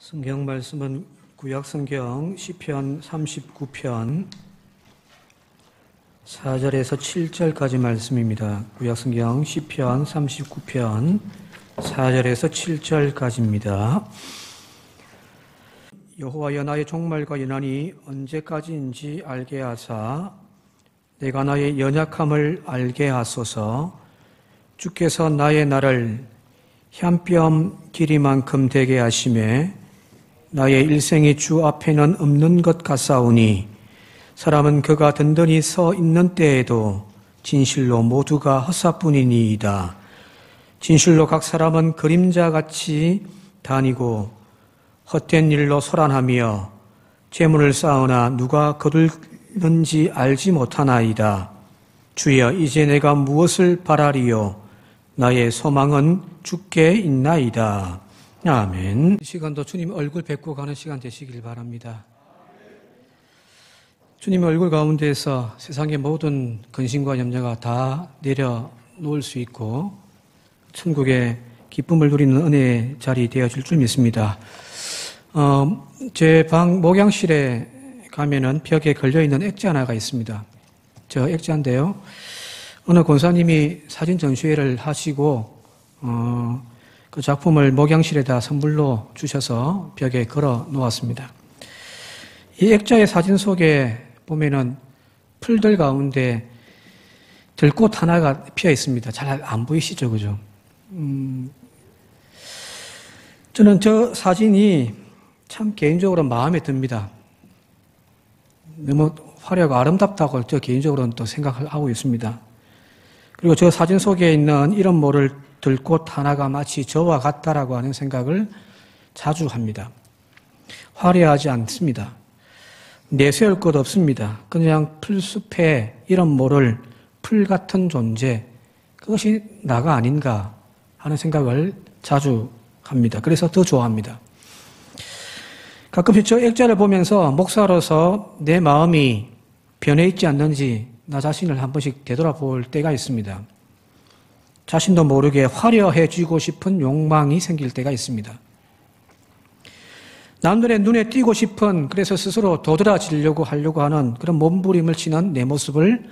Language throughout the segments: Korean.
성경 말씀은 구약성경 시편 39편 4절에서 7절까지 말씀입니다. 구약성경 시편 39편 4절에서 7절까지입니다. 여호와여 나의 종말과 연한이 언제까지인지 알게 하사 내가 나의 연약함을 알게 하소서. 주께서 나의 날을 향뼘 길이만큼 되게 하시매 나의 일생이 주 앞에는 없는 것 같사오니 사람은 그가 든든히 서 있는 때에도 진실로 모두가 헛사뿐이니이다. 진실로 각 사람은 그림자같이 다니고 헛된 일로 소란하며 재물을 쌓으나 누가 거둘는지 알지 못하나이다. 주여 이제 내가 무엇을 바라리요? 나의 소망은 주께 있나이다. 아멘. 이 시간도 주님 얼굴 뵙고 가는 시간 되시길 바랍니다. 주님 얼굴 가운데에서 세상의 모든 근심과 염려가 다 내려놓을 수 있고 천국의 기쁨을 누리는 은혜의 자리 되어질 줄 믿습니다. 제 방 목양실에 가면은 벽에 걸려있는 액자 하나가 있습니다. 저 액자인데요. 어느 권사님이 사진 전시회를 하시고 그 작품을 목양실에다 선물로 주셔서 벽에 걸어 놓았습니다. 이 액자의 사진 속에 보면은 풀들 가운데 들꽃 하나가 피어 있습니다. 잘 안 보이시죠, 그죠? 저는 저 사진이 참 개인적으로 마음에 듭니다. 너무 화려하고 아름답다고 저 개인적으로는 또 생각하고 있습니다. 그리고 저 사진 속에 있는 이름 모를 들꽃 하나가 마치 저와 같다라고 하는 생각을 자주 합니다. 화려하지 않습니다. 내세울 것 없습니다. 그냥 풀숲에 이름 모를 풀 같은 존재, 그것이 나가 아닌가 하는 생각을 자주 합니다. 그래서 더 좋아합니다. 가끔씩 저 액자를 보면서 목사로서 내 마음이 변해 있지 않는지 나 자신을 한 번씩 되돌아볼 때가 있습니다. 자신도 모르게 화려해지고 싶은 욕망이 생길 때가 있습니다. 남들의 눈에 띄고 싶은, 그래서 스스로 도드라지려고 하려고 하는 그런 몸부림을 치는 내 모습을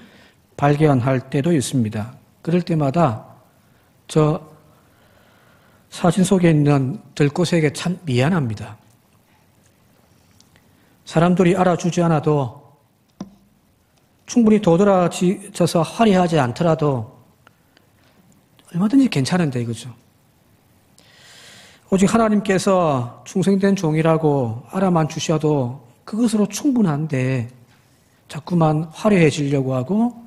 발견할 때도 있습니다. 그럴 때마다 저 사진 속에 있는 들꽃에게 참 미안합니다. 사람들이 알아주지 않아도 충분히 도드라져서 화려하지 않더라도 얼마든지 괜찮은데 이거죠. 오직 하나님께서 충성된 종이라고 알아만 주셔도 그것으로 충분한데 자꾸만 화려해지려고 하고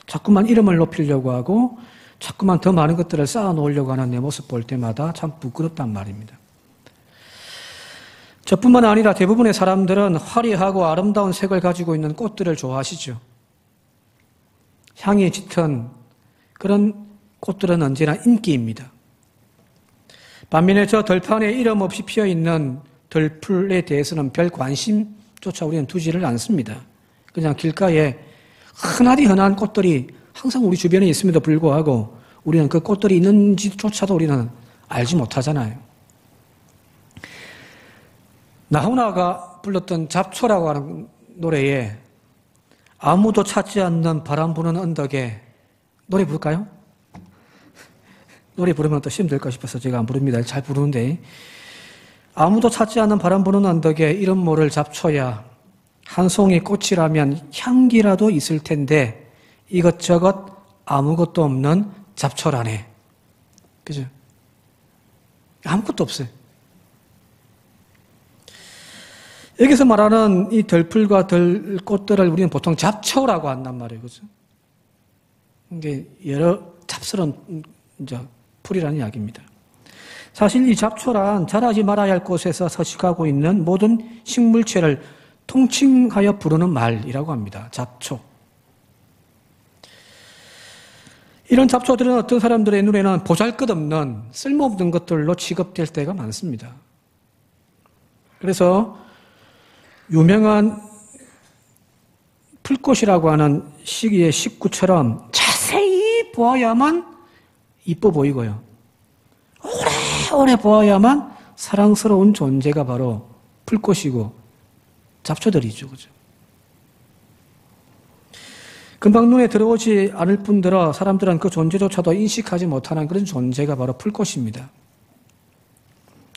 자꾸만 이름을 높이려고 하고 자꾸만 더 많은 것들을 쌓아놓으려고 하는 내 모습 볼 때마다 참 부끄럽단 말입니다. 저뿐만 아니라 대부분의 사람들은 화려하고 아름다운 색을 가지고 있는 꽃들을 좋아하시죠. 향이 짙은 그런 꽃들은 언제나 인기입니다. 반면에 저 들판에 이름 없이 피어있는 들풀에 대해서는 별 관심조차 우리는 두지를 않습니다. 그냥 길가에 흔하디 흔한 꽃들이 항상 우리 주변에 있음에도 불구하고 우리는 그 꽃들이 있는지조차도 우리는 알지 못하잖아요. 나훈아가 불렀던 잡초라고 하는 노래에 아무도 찾지 않는 바람 부는 언덕에 노래 부를까요? 노래 부르면 또 힘들까 싶어서 제가 안 부릅니다. 잘 부르는데 아무도 찾지 않는 바람 부는 언덕에 이름 모를 잡초야 한 송이 꽃이라면 향기라도 있을 텐데 이것저것 아무것도 없는 잡초라네. 그죠? 아무것도 없어요. 여기서 말하는 이 들풀과 들꽃들을 우리는 보통 잡초라고 한단 말이에요. 그죠? 이게 여러 잡스러운 풀이라는 이야기입니다. 사실 이 잡초란 자라지 말아야 할 곳에서 서식하고 있는 모든 식물체를 통칭하여 부르는 말이라고 합니다. 잡초. 이런 잡초들은 어떤 사람들의 눈에는 보잘것없는 쓸모없는 것들로 취급될 때가 많습니다. 그래서 유명한 풀꽃이라고 하는 시기의 식구처럼 자세히 보아야만 이뻐 보이고요. 오래 보아야만 사랑스러운 존재가 바로 풀꽃이고 잡초들이죠. 그죠? 금방 눈에 들어오지 않을 뿐더러 사람들은 그 존재조차도 인식하지 못하는 그런 존재가 바로 풀꽃입니다.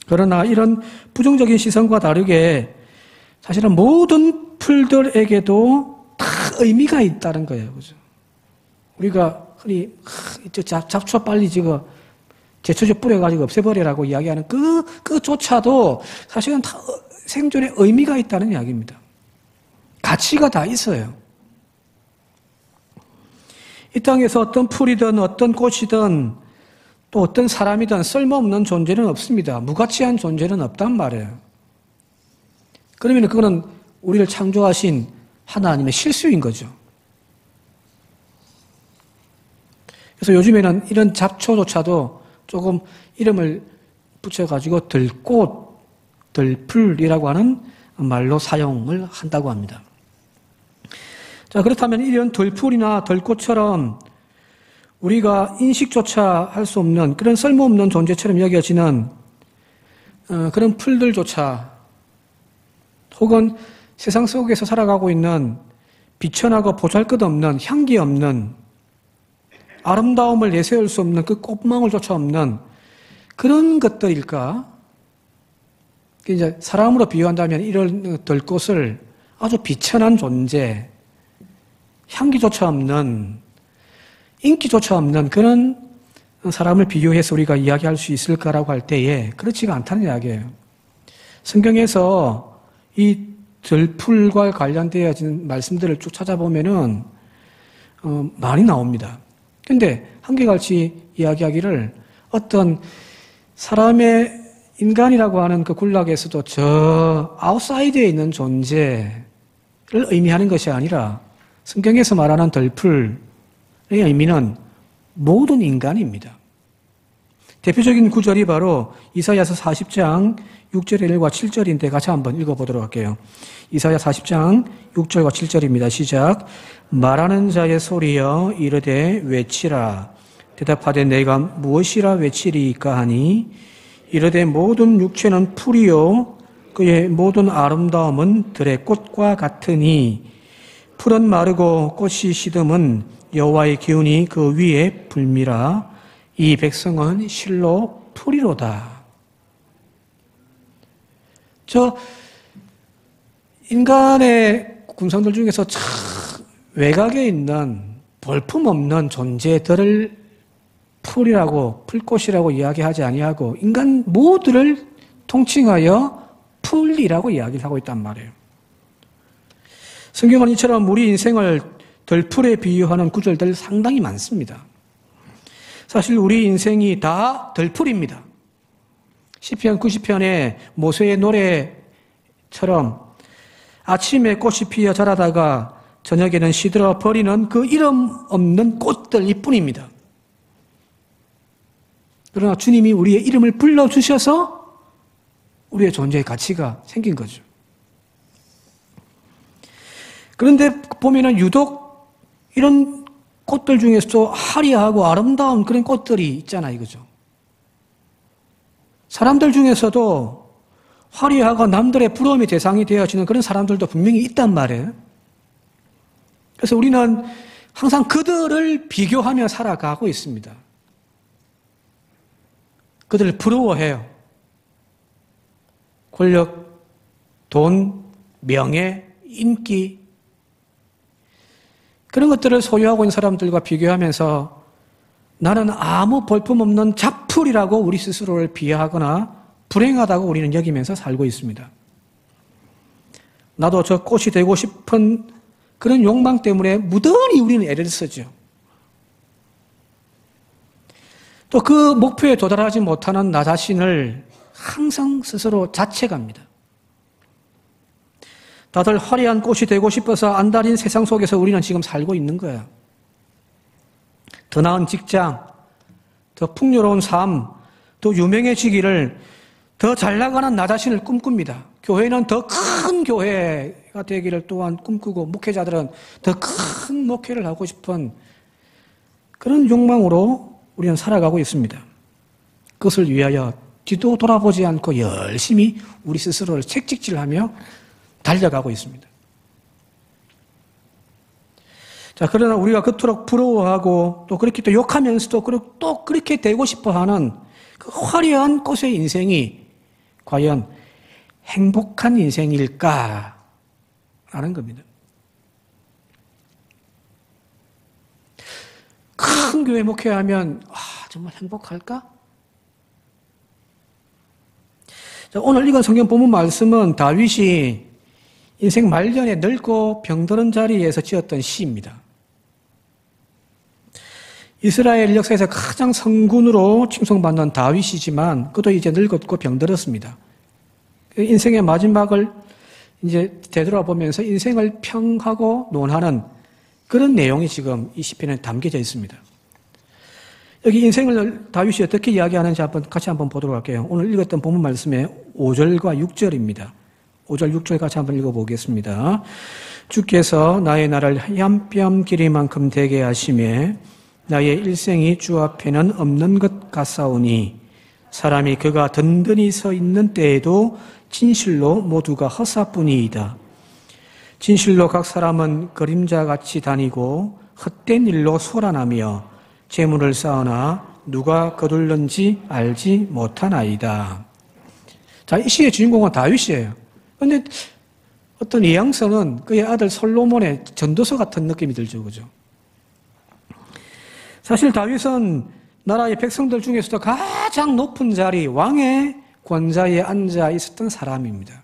그러나 이런 부정적인 시선과 다르게 사실은 모든 풀들에게도 다 의미가 있다는 거예요. 그죠? 우리가 흔히 잡초 빨리 제초제 뿌려가지고 없애버리라고 이야기하는 그조차도 사실은 다 생존에 의미가 있다는 이야기입니다. 가치가 다 있어요. 이 땅에서 어떤 풀이든 어떤 꽃이든 또 어떤 사람이든 쓸모없는 존재는 없습니다. 무가치한 존재는 없단 말이에요. 그러면 그거는 우리를 창조하신 하나님의 실수인 거죠. 그래서 요즘에는 이런 잡초조차도 조금 이름을 붙여가지고 들꽃, 들풀이라고 하는 말로 사용을 한다고 합니다. 자, 그렇다면 이런 들풀이나 들꽃처럼 우리가 인식조차 할 수 없는 그런 쓸모없는 존재처럼 여겨지는 그런 풀들조차 혹은 세상 속에서 살아가고 있는 비천하고 보잘것없는 향기 없는 아름다움을 내세울 수 없는 그 꽃망울조차 없는 그런 것들일까? 이제 사람으로 비유한다면 이런 들꽃을 아주 비천한 존재, 향기조차 없는, 인기조차 없는 그런 사람을 비유해서 우리가 이야기할 수 있을까라고 할 때에 그렇지가 않다는 이야기예요. 성경에서 이 들풀과 관련되어진 말씀들을 쭉 찾아보면은 많이 나옵니다. 근데 한결같이 이야기하기를 어떤 사람의 인간이라고 하는 그 군락에서도 저 아웃사이드에 있는 존재를 의미하는 것이 아니라 성경에서 말하는 들풀의 의미는 모든 인간입니다. 대표적인 구절이 바로 이사야서 40장 6절의 1과 7절인데 같이 한번 읽어보도록 할게요. 이사야 40장 6절과 7절입니다. 시작. 말하는 자의 소리여 이르되 외치라. 대답하되 내가 무엇이라 외치리이까 하니 이르되 모든 육체는 풀이요 그의 모든 아름다움은 들의 꽃과 같으니 풀은 마르고 꽃이 시듬은 여호와의 기운이 그 위에 불미라. 이 백성은 실로 풀이로다. 인간의 군상들 중에서 참 외곽에 있는 볼품없는 존재들을 풀이라고 풀꽃이라고 이야기하지 아니하고 인간 모두를 통칭하여 풀이라고 이야기를 하고 있단 말이에요. 성경은 이처럼 우리 인생을 들풀에 비유하는 구절들 상당히 많습니다. 사실 우리 인생이 다 들풀입니다. 시편 90편의 모세의 노래처럼 아침에 꽃이 피어 자라다가 저녁에는 시들어 버리는 그 이름 없는 꽃들일 뿐입니다. 그러나 주님이 우리의 이름을 불러주셔서 우리의 존재의 가치가 생긴 거죠. 그런데 보면은 유독 이런 꽃들 중에서도 화려하고 아름다운 그런 꽃들이 있잖아요. 그죠? 사람들 중에서도 화려하고 남들의 부러움의 대상이 되어지는 그런 사람들도 분명히 있단 말이에요. 그래서 우리는 항상 그들을 비교하며 살아가고 있습니다. 그들을 부러워해요. 권력, 돈, 명예, 인기 그런 것들을 소유하고 있는 사람들과 비교하면서 나는 아무 볼품없는 잡풀이라고 우리 스스로를 비하하거나 불행하다고 우리는 여기면서 살고 있습니다. 나도 저 꽃이 되고 싶은 그런 욕망 때문에 무던히 우리는 애를 쓰죠. 또 그 목표에 도달하지 못하는 나 자신을 항상 스스로 자책합니다. 다들 화려한 꽃이 되고 싶어서 안달인 세상 속에서 우리는 지금 살고 있는 거예요. 더 나은 직장, 더 풍요로운 삶, 더 유명해지기를, 더 잘나가는 나 자신을 꿈꿉니다. 교회는 더 큰 교회가 되기를 또한 꿈꾸고 목회자들은 더 큰 목회를 하고 싶은 그런 욕망으로 우리는 살아가고 있습니다. 그것을 위하여 뒤도 돌아보지 않고 열심히 우리 스스로를 채찍질하며 달려가고 있습니다. 자, 그러나 우리가 그토록 부러워하고 또 그렇게 또 욕하면서도 그리고 또 그렇게 되고 싶어 하는 그 화려한 꽃의 인생이 과연 행복한 인생일까? 라는 겁니다. 큰 교회 목회하면 정말 행복할까? 자, 오늘 읽은 성경 본문 말씀은 다윗이 인생 말년에 늙고 병드는 자리에서 지었던 시입니다. 이스라엘 역사에서 가장 성군으로 칭송받는 다윗이지만 그도 이제 늙었고 병들었습니다. 인생의 마지막을 이제 되돌아보면서 인생을 평하고 논하는 그런 내용이 지금 이 시편에 담겨져 있습니다. 여기 인생을 다윗이 어떻게 이야기하는지 같이 한번 보도록 할게요. 오늘 읽었던 본문 말씀의 5절과 6절입니다. 5절, 6절 같이 한번 읽어보겠습니다. 주께서 나의 날을 하얀 뺨 길이만큼 되게 하시매 나의 일생이 주 앞에는 없는 것 같사오니 사람이 그가 든든히 서 있는 때에도 진실로 모두가 허사뿐이이다. 진실로 각 사람은 그림자같이 다니고 헛된 일로 소란하며 재물을 쌓으나 누가 거둘는지 알지 못하나이다. 자, 이 시의 주인공은 다윗이에요. 그런데 어떤 이양서는 그의 아들 솔로몬의 전도서 같은 느낌이 들죠, 그죠? 사실 다윗은 나라의 백성들 중에서도 가장 높은 자리, 왕의 권좌에 앉아 있었던 사람입니다.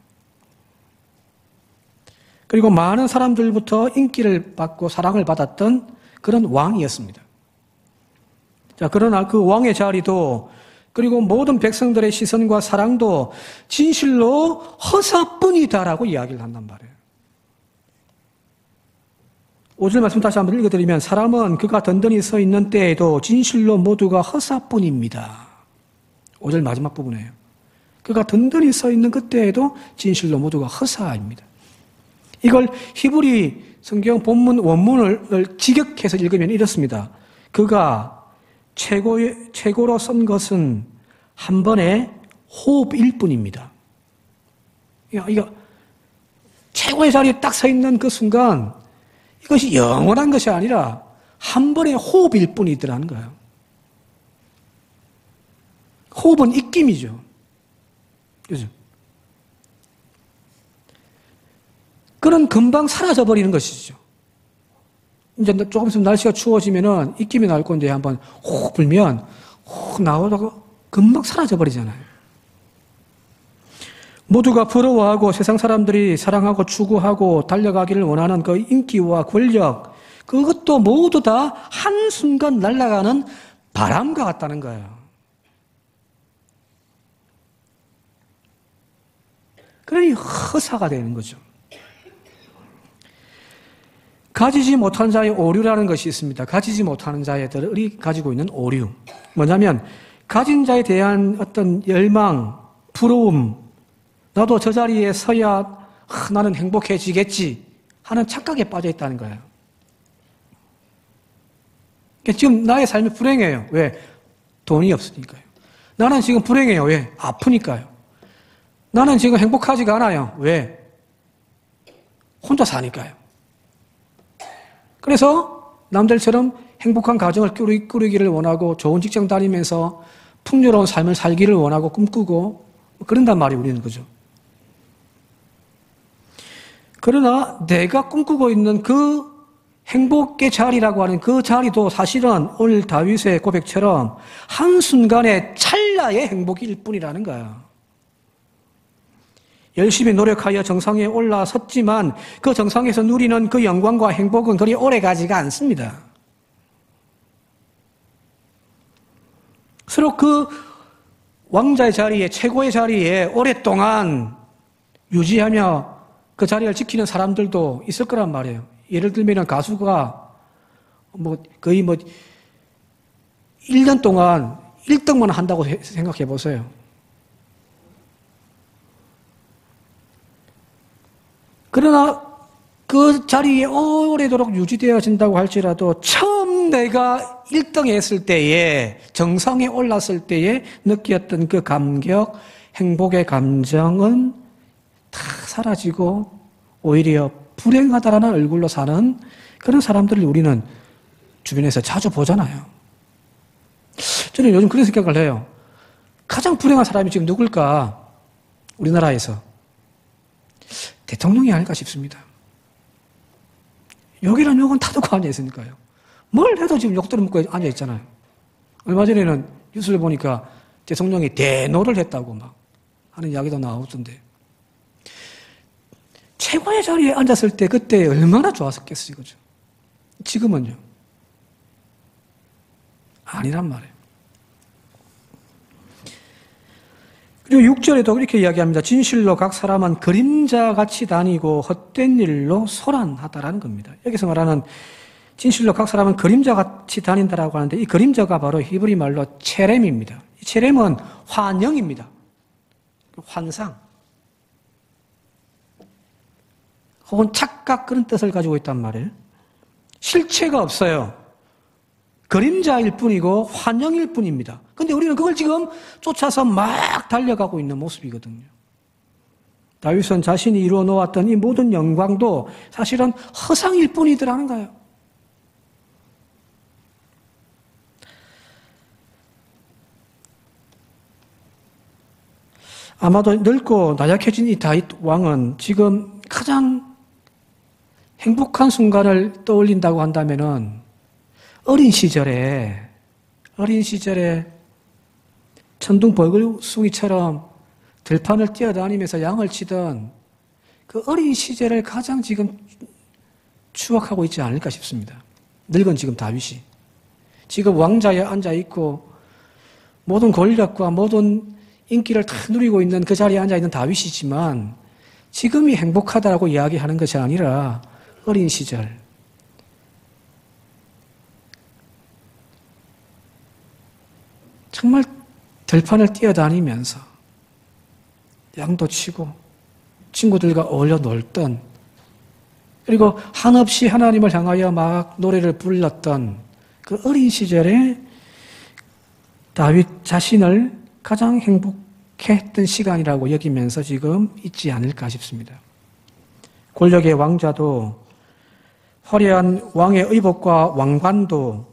그리고 많은 사람들부터 인기를 받고 사랑을 받았던 그런 왕이었습니다. 자, 그러나 그 왕의 자리도 그리고 모든 백성들의 시선과 사랑도 진실로 허사뿐이다라고 이야기를 한단 말이에요. 5절 말씀 다시 한번 읽어드리면 사람은 그가 든든히 서 있는 때에도 진실로 모두가 허사뿐입니다. 5절 마지막 부분이에요. 그가 든든히 서 있는 그때에도 진실로 모두가 허사입니다. 이걸 히브리 성경 본문 원문을 직역해서 읽으면 이렇습니다. 그가 최고로 선 것은 한 번의 호흡일 뿐입니다. 이거 최고의 자리에 딱 서 있는 그 순간 이것이 영원한 것이 아니라 한 번의 호흡일 뿐이더라는 거예요. 호흡은 입김이죠. 그죠? 그런 금방 사라져버리는 것이죠. 이제 조금 있으면 날씨가 추워지면은 입김이 나올 건데 한번 호흡 불면 호흡 나오다가 금방 사라져버리잖아요. 모두가 부러워하고 세상 사람들이 사랑하고 추구하고 달려가기를 원하는 그 인기와 권력, 그것도 모두 다 한순간 날아가는 바람과 같다는 거예요. 그러니 허사가 되는 거죠. 가지지 못한 자의 오류라는 것이 있습니다. 가지지 못하는 자들이 가지고 있는 오류. 뭐냐면 가진 자에 대한 어떤 열망, 부러움, 나도 저 자리에 서야 나는 행복해지겠지 하는 착각에 빠져 있다는 거예요. 지금 나의 삶이 불행해요. 왜? 돈이 없으니까요. 나는 지금 불행해요. 왜? 아프니까요. 나는 지금 행복하지가 않아요. 왜? 혼자 사니까요. 그래서 남들처럼 행복한 가정을 꾸리기를 원하고 좋은 직장 다니면서 풍요로운 삶을 살기를 원하고 꿈꾸고 그런단 말이 우리는 그죠. 그러나 내가 꿈꾸고 있는 그 행복의 자리라고 하는 그 자리도 사실은 오늘 다윗의 고백처럼 한순간의 찰나의 행복일 뿐이라는 거야. 열심히 노력하여 정상에 올라섰지만 그 정상에서 누리는 그 영광과 행복은 그리 오래가지가 않습니다. 서로 그 왕자의 자리에, 최고의 자리에 오랫동안 유지하며 그 자리를 지키는 사람들도 있을 거란 말이에요. 예를 들면 가수가 거의 1년 동안 1등만 한다고 생각해 보세요. 그러나 그 자리에 오래도록 유지되어진다고 할지라도 처음 내가 1등 했을 때에, 정상에 올랐을 때에 느꼈던 그 감격, 행복의 감정은 다 사라지고 오히려 불행하다라는 얼굴로 사는 그런 사람들을 우리는 주변에서 자주 보잖아요. 저는 요즘 그런 생각을 해요. 가장 불행한 사람이 지금 누굴까? 우리나라에서. 대통령이 아닐까 싶습니다. 욕이란 욕은 다 듣고 앉아있으니까요. 뭘 해도 지금 욕 들어먹고 앉아있잖아요. 얼마 전에는 뉴스를 보니까 대통령이 대노를 했다고 막 하는 이야기도 나오던데. 최고의 자리에 앉았을 때 그때 얼마나 좋았었겠어요. 그죠? 지금은요. 아니란 말이에요. 그리고 6절에도 이렇게 이야기합니다. 진실로 각 사람은 그림자같이 다니고 헛된 일로 소란하다라는 겁니다. 여기서 말하는 진실로 각 사람은 그림자같이 다닌다라고 하는데 이 그림자가 바로 히브리 말로 체렘입니다. 이 체렘은 환영입니다. 환상. 혹은 착각 그런 뜻을 가지고 있단 말이에요. 실체가 없어요. 그림자일 뿐이고 환영일 뿐입니다. 근데 우리는 그걸 지금 쫓아서 막 달려가고 있는 모습이거든요. 다윗은 자신이 이루어 놓았던 이 모든 영광도 사실은 허상일 뿐이더라는 거예요. 아마도 늙고 나약해진 이 다윗 왕은 지금 가장 행복한 순간을 떠올린다고 한다면은 어린 시절에 천둥 벌글숭이처럼 들판을 뛰어다니면서 양을 치던 그 어린 시절을 가장 지금 추억하고 있지 않을까 싶습니다. 늙은 지금 다윗이. 지금 왕자에 앉아있고 모든 권력과 모든 인기를 다 누리고 있는 그 자리에 앉아있는 다윗이지만 지금이 행복하다고 이야기하는 것이 아니라 어린 시절. 정말 들판을 뛰어다니면서 양도 치고 친구들과 어울려 놀던 그리고 한없이 하나님을 향하여 막 노래를 불렀던 그 어린 시절에 다윗 자신을 가장 행복했던 시간이라고 여기면서 지금 있지 않을까 싶습니다. 권력의 왕자도 화려한 왕의 의복과 왕관도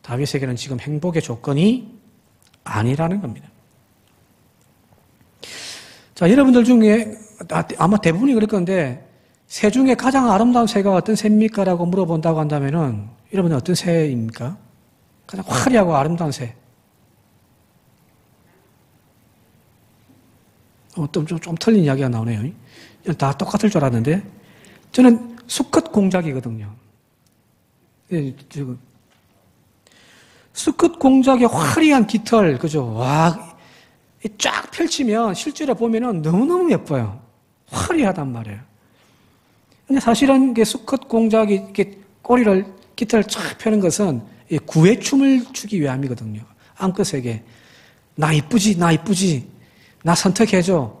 다윗에게는 지금 행복의 조건이 아니라는 겁니다. 자, 여러분들 중에 아마 대부분이 그럴 건데 새 중에 가장 아름다운 새가 어떤 새입니까? 라고 물어본다고 한다면은 여러분은 어떤 새입니까? 가장 화려하고 아름다운 새. 좀 틀린 이야기가 나오네요. 다 똑같을 줄 알았는데 저는 수컷 공작이거든요. 지금 수컷 공작의 화려한 깃털, 그죠? 와, 쫙 펼치면 실제로 보면은 너무너무 예뻐요. 화려하단 말이에요. 근데 사실은 수컷 공작이 이렇게 꼬리를, 깃털을 쫙 펴는 것은 구애춤을 추기 위함이거든요. 암컷에게. 나 이쁘지, 나 선택해줘.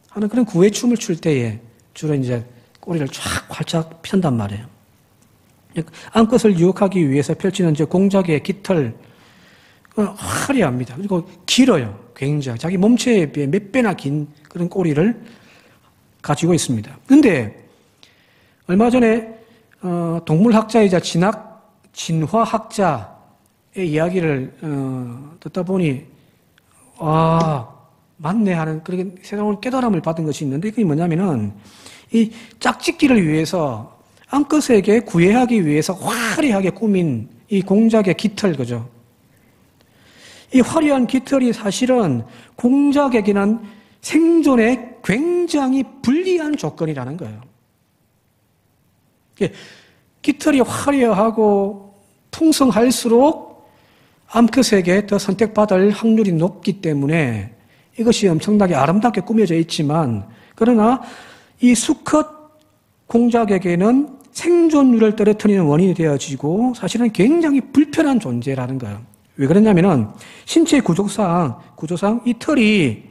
하는 그런 구애춤을 출 때에 주로 이제 꼬리를 쫙 활짝 편단 말이에요. 암컷을 유혹하기 위해서 펼치는 공작의 깃털, 화려합니다. 그리고 길어요. 굉장히. 자기 몸체에 비해 몇 배나 긴 그런 꼬리를 가지고 있습니다. 그런데 얼마 전에 동물학자이자 진화학자의 이야기를 듣다 보니 맞네 하는 그런 새로운 깨달음을 받은 것이 있는데 그게 뭐냐면은 이 짝짓기를 위해서 암컷에게 구애하기 위해서 화려하게 꾸민 이 공작의 깃털, 그죠? 이 화려한 깃털이 사실은 공작에게는 생존에 굉장히 불리한 조건이라는 거예요. 깃털이 화려하고 풍성할수록 암컷에게 더 선택받을 확률이 높기 때문에 이것이 엄청나게 아름답게 꾸며져 있지만 그러나 이 수컷 공작에게는 생존율을 떨어뜨리는 원인이 되어지고 사실은 굉장히 불편한 존재라는 거예요. 왜 그러냐면은 신체 구조상 이 털이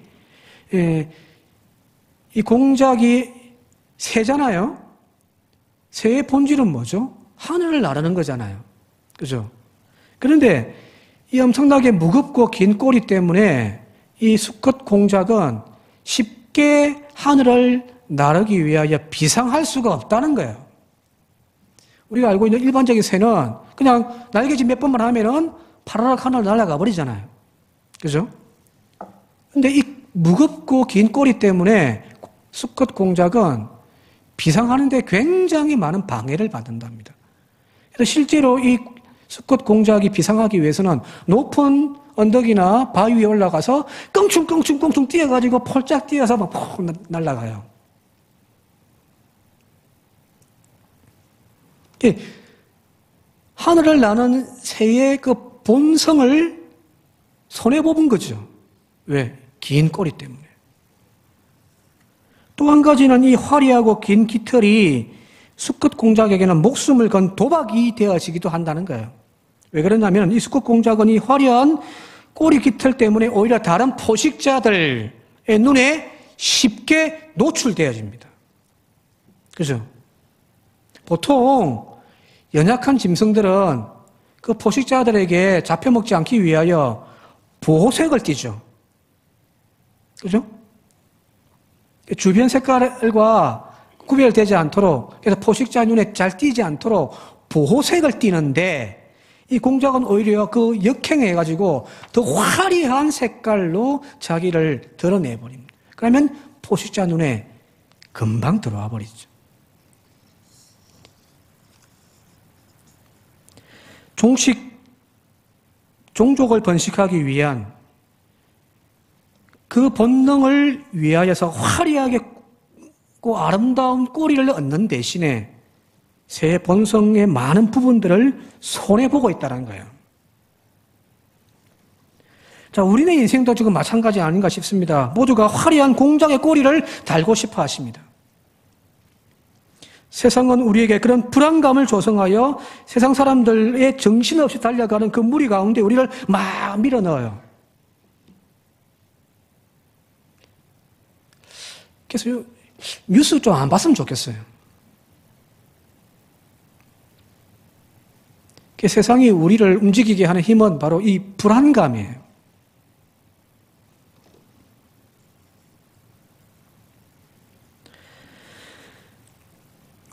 이 공작이 새잖아요. 새의 본질은 뭐죠? 하늘을 나르는 거잖아요. 그죠? 그런데 이 엄청나게 무겁고 긴 꼬리 때문에 이 수컷 공작은 쉽게 하늘을 나르기 위하여 비상할 수가 없다는 거예요. 우리가 알고 있는 일반적인 새는 그냥 날개짓 몇 번만 하면은 파라락 하늘을 날아가 버리잖아요. 그죠? 근데 이 무겁고 긴 꼬리 때문에 수컷 공작은 비상하는데 굉장히 많은 방해를 받는답니다. 그래서 실제로 이 수컷 공작이 비상하기 위해서는 높은 언덕이나 바위 위에 올라가서 껑충껑충껑충 뛰어가지고 폴짝 뛰어서 막 푹 날아가요. 하늘을 나는 새의 그 본성을 손해보은 거죠. 왜? 긴 꼬리 때문에. 또 한 가지는 이 화려하고 긴 깃털이 수컷 공작에게는 목숨을 건 도박이 되어지기도 한다는 거예요. 왜 그러냐면 이 수컷 공작은 이 화려한 꼬리 깃털 때문에 오히려 다른 포식자들의 눈에 쉽게 노출되어집니다. 그죠? 보통 연약한 짐승들은 그 포식자들에게 잡혀먹지 않기 위하여 보호색을 띠죠. 그죠? 주변 색깔과 구별되지 않도록, 그래서 포식자 눈에 잘 띄지 않도록 보호색을 띠는데, 이 공작은 오히려 그 역행해가지고 더 화려한 색깔로 자기를 드러내버립니다. 그러면 포식자 눈에 금방 들어와 버리죠. 종족을 번식하기 위한 그 본능을 위하여서 화려하게 아름다운 꼬리를 얻는 대신에 새 본성의 많은 부분들을 손해보고 있다는 거예요. 자, 우리네 인생도 지금 마찬가지 아닌가 싶습니다. 모두가 화려한 공작의 꼬리를 달고 싶어 하십니다. 세상은 우리에게 그런 불안감을 조성하여 세상 사람들의 정신없이 달려가는 그 무리 가운데 우리를 막 밀어넣어요. 그래서 뉴스 좀 안 봤으면 좋겠어요. 세상이 우리를 움직이게 하는 힘은 바로 이 불안감이에요.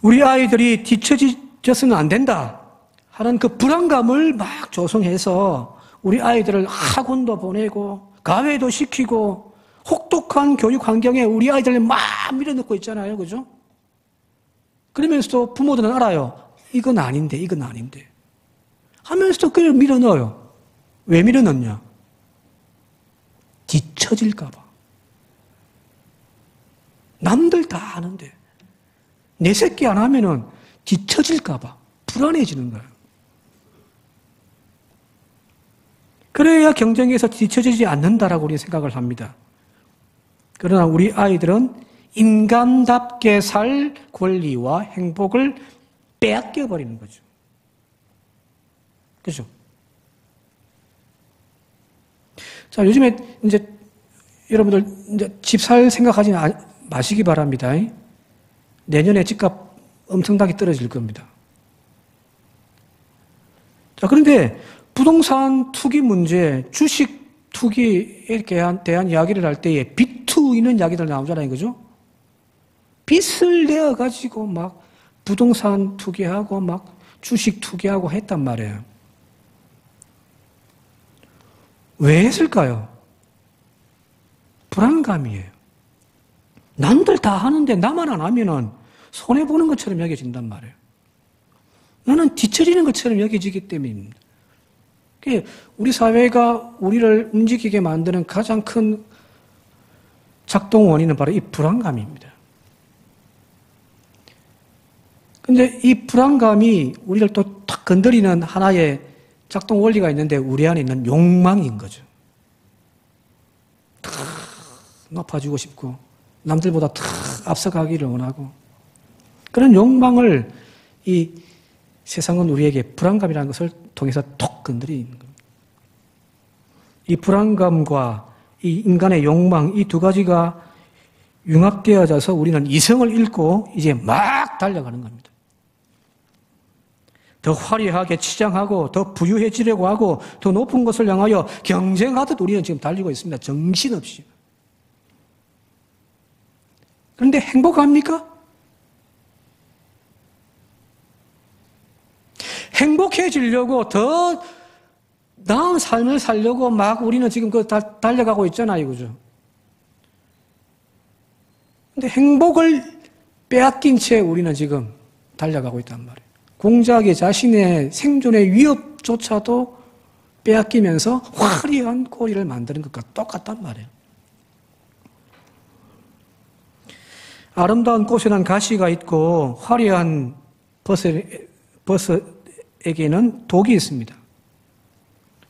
우리 아이들이 뒤처져서는 안 된다 하는 그 불안감을 막 조성해서 우리 아이들을 학원도 보내고 가외도 시키고 혹독한 교육 환경에 우리 아이들을 막 밀어넣고 있잖아요. 그죠? 그러면서도 부모들은 알아요. 이건 아닌데, 이건 아닌데. 하면서도 그걸 밀어넣어요. 왜 밀어넣냐? 뒤처질까봐. 남들 다 하는데 내 새끼 안 하면은 뒤처질까봐 불안해지는 거예요. 그래야 경쟁에서 뒤처지지 않는다라고 우리는 생각을 합니다. 그러나 우리 아이들은 인간답게 살 권리와 행복을 빼앗겨버리는 거죠. 그죠? 자, 요즘에 이제 여러분들 이제 집 살 생각하지 마시기 바랍니다. 내년에 집값 엄청나게 떨어질 겁니다. 자, 그런데 부동산 투기 문제, 주식 투기에 대한 이야기를 할 때에 비투 있는 이야기들 나오잖아요. 그죠? 빚을 내어가지고 막 부동산 투기하고 막 주식 투기하고 했단 말이에요. 왜 했을까요? 불안감이에요. 남들 다 하는데 나만 안 하면은 손해보는 것처럼 여겨진단 말이에요. 나는 뒤처지는 것처럼 여겨지기 때문입니다. 우리 사회가 우리를 움직이게 만드는 가장 큰 작동 원인은 바로 이 불안감입니다. 근데 이 불안감이 우리를 또 탁 건드리는 하나의 작동 원리가 있는데 우리 안에 있는 욕망인 거죠. 탁 높아지고 싶고 남들보다 탁 앞서가기를 원하고 그런 욕망을 이 세상은 우리에게 불안감이라는 것을 통해서 톡 건드리는 겁니다. 이 불안감과 이 인간의 욕망 이 두 가지가 융합되어져서 우리는 이성을 잃고 이제 막 달려가는 겁니다. 더 화려하게 치장하고 더 부유해지려고 하고 더 높은 것을 향하여 경쟁하듯 우리는 지금 달리고 있습니다. 정신없이. 그런데 행복합니까? 행복해지려고 더 나은 삶을 살려고 막 우리는 지금 달려가고 있잖아요. 그죠? 근데 행복을 빼앗긴 채 우리는 지금 달려가고 있단 말이에요. 공작이 자신의 생존의 위협조차도 빼앗기면서 화려한 꼬리를 만드는 것과 똑같단 말이에요. 아름다운 꽃에는 가시가 있고 화려한 버섯에게는 독이 있습니다.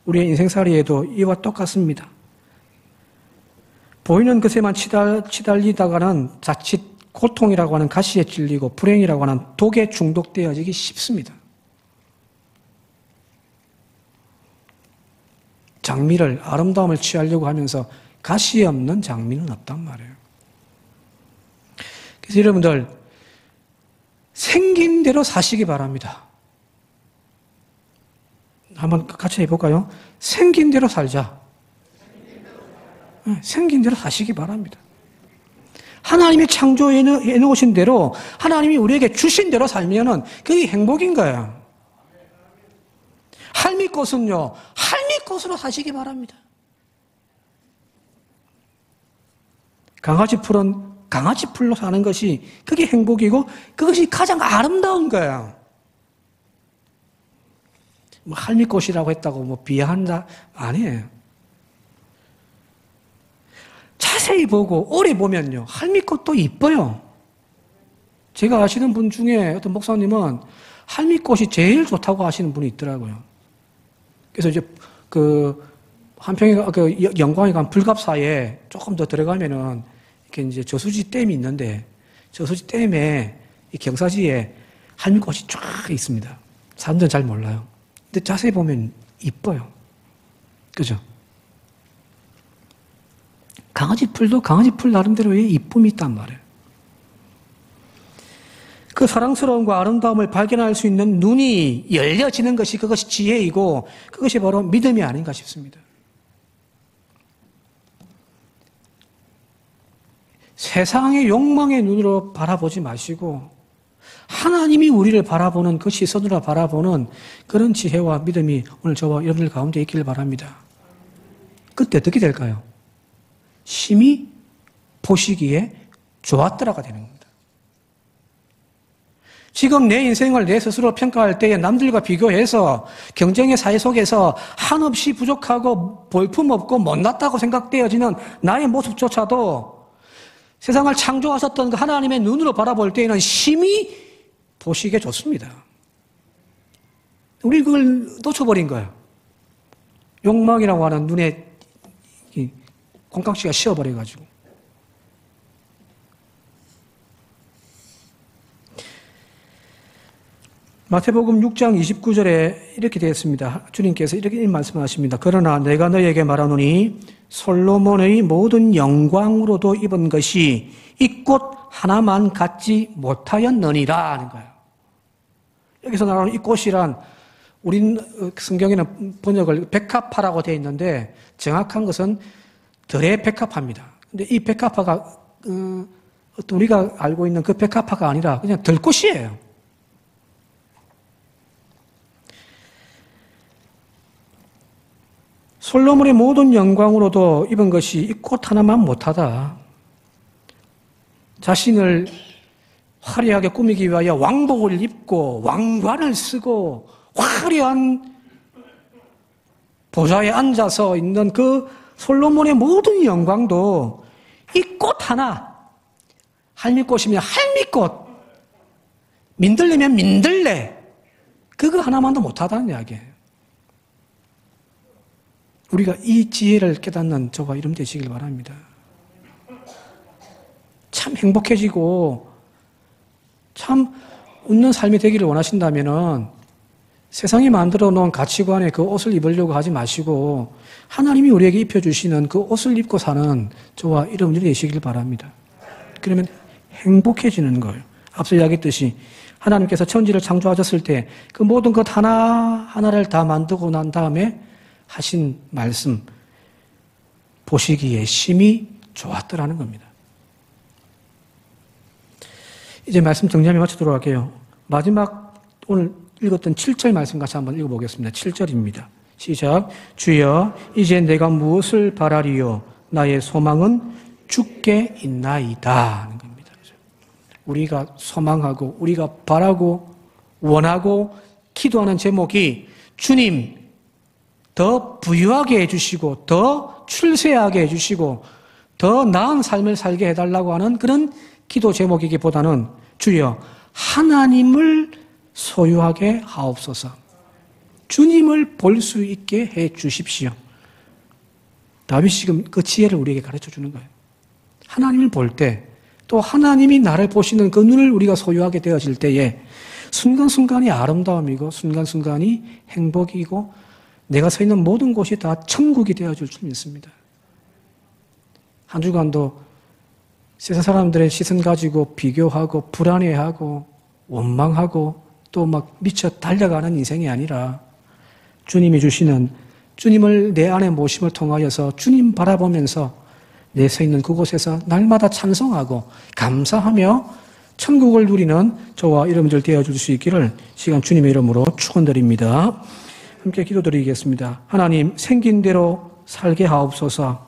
우리의 인생살이에도 이와 똑같습니다. 보이는 것에만 치달리다가는 자칫 고통이라고 하는 가시에 찔리고 불행이라고 하는 독에 중독되어지기 쉽습니다. 장미를, 아름다움을 취하려고 하면서 가시 없는 장미는 없단 말이에요. 그래서 여러분들, 생긴 대로 사시기 바랍니다. 한번 같이 해볼까요? 생긴 대로 살자. 생긴 대로 사시기 바랍니다. 하나님이 창조해 놓으신 대로, 하나님이 우리에게 주신 대로 살면은 그게 행복인 거예요. 할미꽃은요, 할미꽃으로 사시기 바랍니다. 강아지풀은 강아지풀로 사는 것이 그게 행복이고 그것이 가장 아름다운 거예요. 뭐 할미꽃이라고 했다고 뭐 비하한다? 아니에요. 자세히 보고 오래 보면요, 할미꽃도 이뻐요. 제가 아시는 분 중에 어떤 목사님은 할미꽃이 제일 좋다고 하시는 분이 있더라고요. 그래서 이제 한평에 영광에 간 불갑사에 조금 더 들어가면은 이렇게 이제 저수지 댐이 있는데, 저수지 댐에 이 경사지에 할미꽃이 쫙 있습니다. 사람들은 잘 몰라요. 근데 자세히 보면 이뻐요. 그죠? 강아지 풀도 강아지 풀 나름대로의 이쁨이 있단 말이에요. 그 사랑스러움과 아름다움을 발견할 수 있는 눈이 열려지는 것이, 그것이 지혜이고 그것이 바로 믿음이 아닌가 싶습니다. 세상의 욕망의 눈으로 바라보지 마시고 하나님이 우리를 바라보는 그 시선으로 바라보는 그런 지혜와 믿음이 오늘 저와 여러분들 가운데 있기를 바랍니다. 그때 어떻게 될까요? 심히 보시기에 좋았더라가 되는 겁니다. 지금 내 인생을 내 스스로 평가할 때에 남들과 비교해서 경쟁의 사회 속에서 한없이 부족하고 볼품없고 못났다고 생각되어지는 나의 모습조차도 세상을 창조하셨던 그 하나님의 눈으로 바라볼 때에는 심히 보시기에 좋습니다. 우리 그걸 놓쳐버린 거예요. 욕망이라고 하는 눈에 콩깍지가 씌어버려가지고. 마태복음 6장 29절에 이렇게 되어 있습니다. 주님께서 이렇게 말씀하십니다. 그러나 내가 너에게 말하노니 솔로몬의 모든 영광으로도 입은 것이 이 꽃 하나만 갖지 못하였느니라 하는 거예요. 여기서 나오는 이 꽃이란, 우린 성경에는 번역을 백합화라고 되어 있는데 정확한 것은 들의 백합화입니다. 근데 이 백합화가 어떤 우리가 알고 있는 그 백합화가 아니라 그냥 들꽃이에요. 솔로몬의 모든 영광으로도 입은 것이 이 꽃 하나만 못하다. 자신을 화려하게 꾸미기 위하여 왕복을 입고 왕관을 쓰고 화려한 보좌에 앉아서 있는 그 솔로몬의 모든 영광도 이 꽃 하나, 할미꽃이면 할미꽃, 민들레면 민들레, 그거 하나만도 못하다는 이야기예요. 우리가 이 지혜를 깨닫는 저와 이름 되시길 바랍니다. 참 행복해지고 참 웃는 삶이 되기를 원하신다면은 세상이 만들어 놓은 가치관에 그 옷을 입으려고 하지 마시고 하나님이 우리에게 입혀주시는 그 옷을 입고 사는 저와 이름이 되시길 바랍니다. 그러면 행복해지는 거예요. 앞서 이야기했듯이 하나님께서 천지를 창조하셨을 때 그 모든 것 하나하나를 다 만들고 난 다음에 하신 말씀, 보시기에 심히 좋았더라는 겁니다. 이제 말씀 정리하며 마치도록 할게요. 마지막 오늘 읽었던 7절 말씀 같이 한번 읽어보겠습니다. 7절입니다. 시작. 주여 이제 내가 무엇을 바라리요? 나의 소망은 주께 있나이다 하는 겁니다. 우리가 소망하고 우리가 바라고 원하고 기도하는 제목이 주님 더 부유하게 해주시고 더 출세하게 해주시고 더 나은 삶을 살게 해달라고 하는 그런 기도 제목이기보다는 주여 하나님을 소유하게 하옵소서. 주님을 볼 수 있게 해 주십시오. 다윗이 지금 그 지혜를 우리에게 가르쳐 주는 거예요. 하나님을 볼 때, 또 하나님이 나를 보시는 그 눈을 우리가 소유하게 되어질 때에 순간순간이 아름다움이고 순간순간이 행복이고 내가 서 있는 모든 곳이 다 천국이 되어질 줄 믿습니다. 한 주간도 세상 사람들의 시선 가지고 비교하고 불안해하고 원망하고 또 막 미쳐 달려가는 인생이 아니라 주님이 주시는 주님을 내 안에 모심을 통하여서 주님 바라보면서 내 서 있는 그곳에서 날마다 찬송하고 감사하며 천국을 누리는 저와 여러분들 되어줄 수 있기를 시간 주님의 이름으로 축원드립니다. 함께 기도드리겠습니다. 하나님 생긴 대로 살게 하옵소서.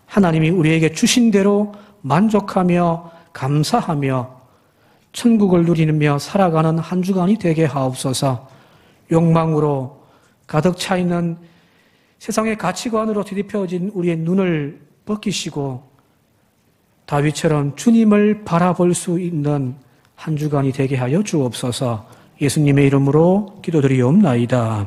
하나님이 우리에게 주신 대로 만족하며 감사하며 천국을 누리며 살아가는 한 주간이 되게 하옵소서. 욕망으로 가득 차 있는 세상의 가치관으로 뒤집혀진 우리의 눈을 벗기시고 다윗처럼 주님을 바라볼 수 있는 한 주간이 되게 하여 주옵소서. 예수님의 이름으로 기도드리옵나이다.